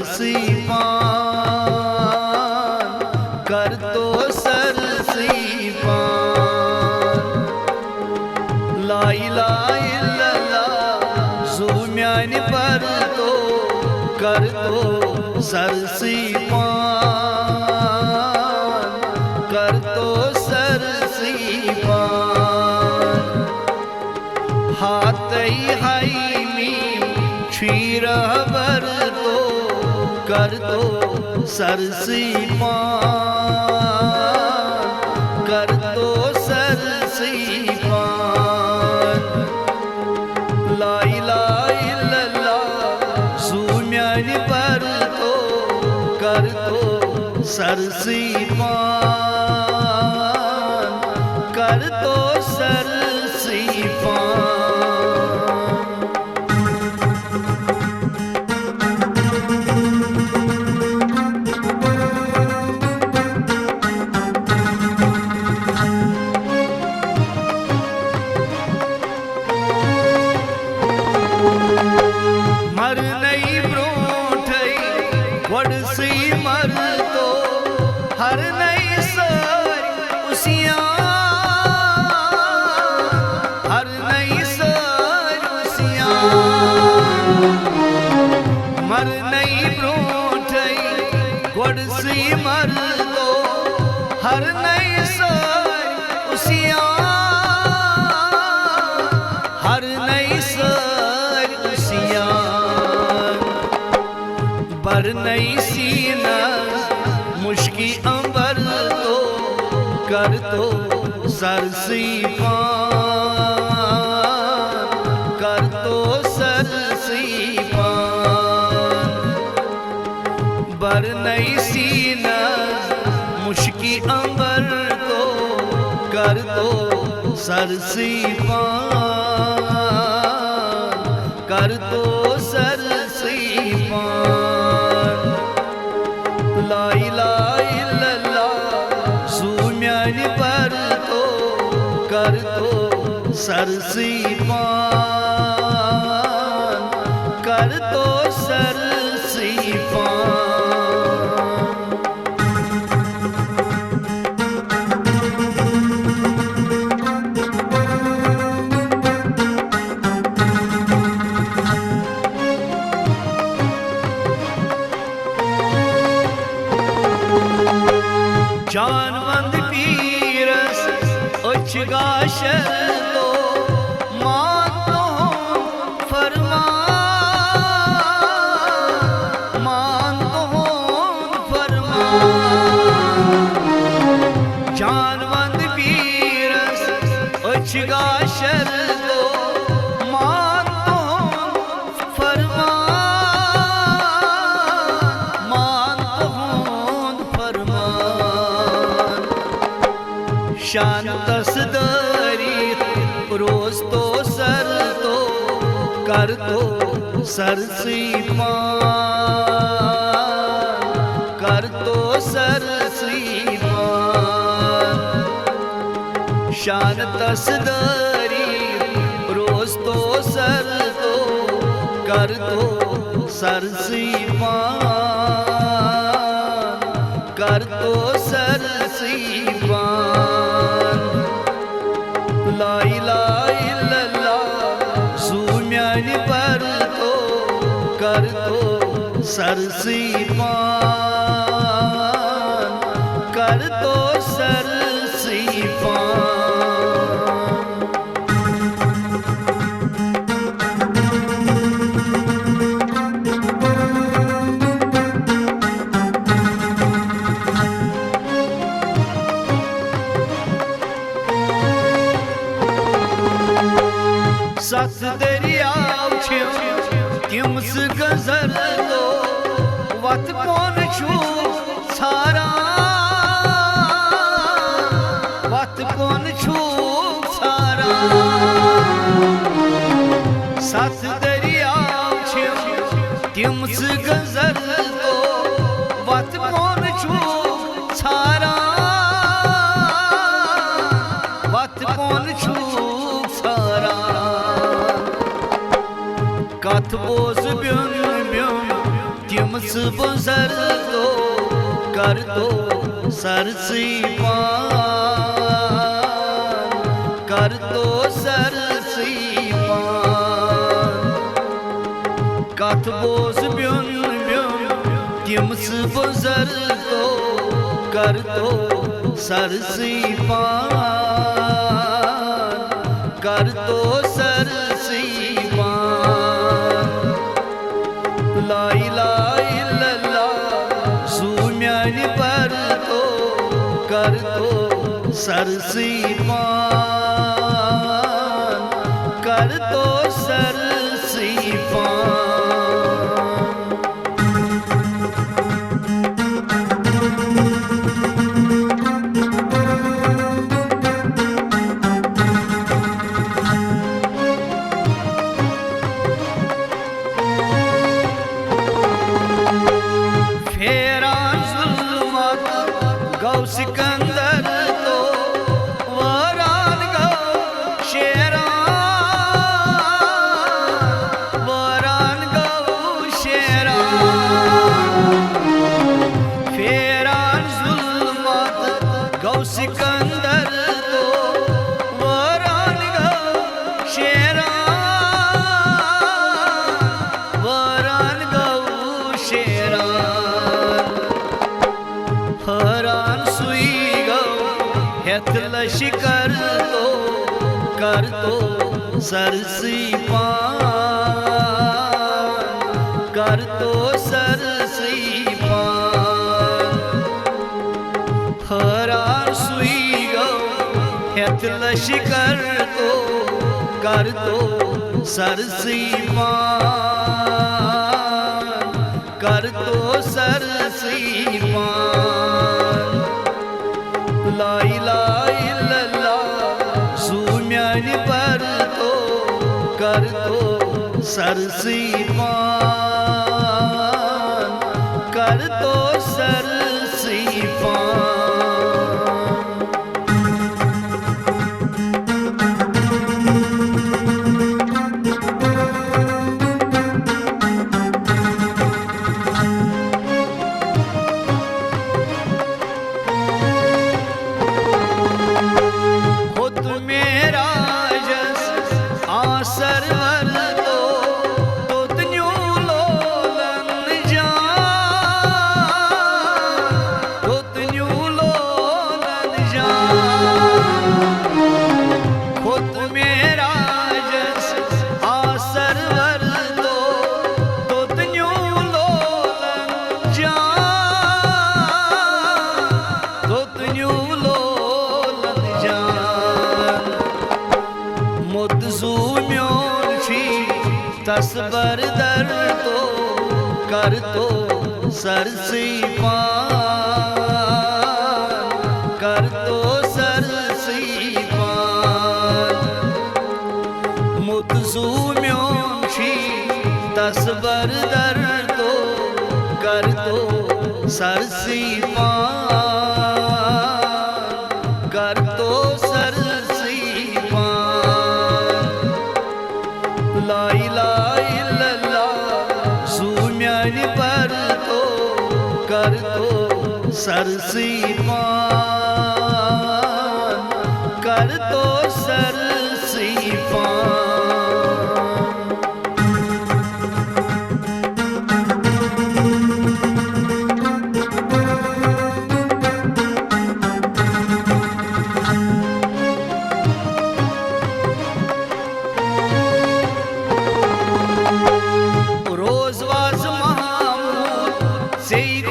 Cersei पान कर तो सरसी पान ला इलाहा इल्लल्लाह जू म्यान पर तो कर तो सरसी पान कर तो सरसी पान हाथई हाई मीम क्षीर बर तो कर तो सरसी पान कर तो सरसी पान ला इलाहा इल्लल्लाह जू म्यान पर तो कर तो सरसी पान कर तो सरसी पान मर नहीं ब्रोठई वड़सी मर तो हर नहीं सारी उसियां हर नहीं सारी उसियां मर नहीं ब्रोठई वड़सी मर तो हर नहीं सारी उसियां हर नहीं सारी उसियां बर नहीं सीना मुश्की अंबर तो कर तो सरसी पान कर तो सरसी पान बर नहीं सीना मुश्की अंबर तो कर तो सरसी पान कर तो सरसी पान ला इलाहा इल्लल्लाह जू म्यान पर तो कर तो सरसी पान कर तो सरसी पान जानवंद पीरस उच्च गाशर तो मान तो फरमान मान तो फरमान जानवंद पीरस उच्च गाशर तो मान तो फरमान मान तो फरमान शान तसदारी रोज तो सर तो कर तो सरसी पान कर तो सरसी पान शान तसदारी रोज तो सर तो कर तो सरसी पान कर तो सरसी पान ला इलाहा इल्लल्लाह जू म्यान पर तो कर तो सरसी पान कर तो सरसी पान सत दरियाव तिम गजर तो वत कौन छू सारा वत कौन छू सारा सत दरियाव तिम गजर तो वत कौन छू सारा वत कौन छू सारा कथ बोज ब्युन ब्युन तिम बुजर तो कर दो सरसी पान, कर दो सरसी पान। कथ बोस ब्युन ब्युन तिम्स बुजर तो कर दो सरसी पान, कर दो सरसी पान। ला इलाहा इल्लल्लाह ज़ूम्यान पर तो कर दो सरसी पान, कर दो सरसी पान। सिकंदर तो वरान गौ शेरान, वरान गौ शेरान। फेरान जुल्मत गौ सिकंदर तो वरान गौ शेरान, वरान गौ शेरान। हरान सुई गौ हेत लश्कर तो कर दो सरसी पान, कर दो सरसी पान। हरान सुई गौ हेत लश्कर तो कर दो सरसी पान, कर दो सरसी पान। ला इलाहा इल्लल्लाह ज़ूम्यान पर तो कर दो सरसी पान, कर दो सरसी पान। तस्बर दर तो कर दो सरसी पान, कर दो सरसी पान। मुतज़ूम्यों शी तस्बर दर तो कर दो सरसी पान, कर दो सरसी पान। ला इलाहा इल्लल्लाह ज़ूम्यान पर तो कर दो सरसी पान, कर दो सरसी पान।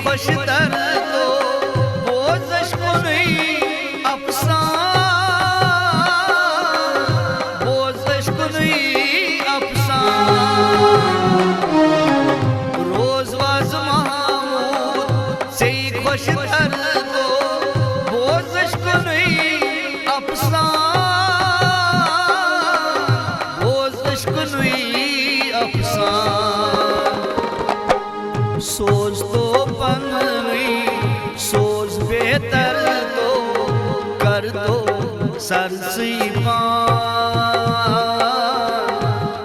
खुश दर तो बोझश कुनई अफसान, बोझश कुनई अफसान। रोज़वाज़ महमूद से खुश दर तो बोझश कुनई अफसान, बोझश कुनई अफसान। सोच तो सोच बेहतर तो कर दो सरसी पान,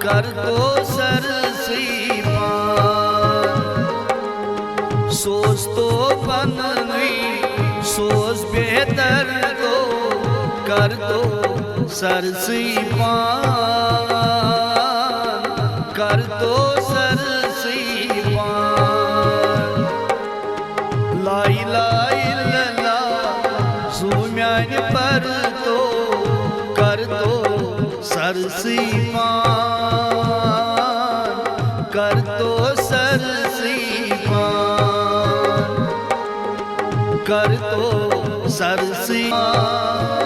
कर दो सरसी पान। सोच तो पन्नुई सोच बेहतर तो कर दो सरसी पान कर दो सरसी पान ला इलाहा इल्लल्लाह सुम्यान पर तो कर दो सरसी पान कर दो सरसी पान कर दो सरसी पान।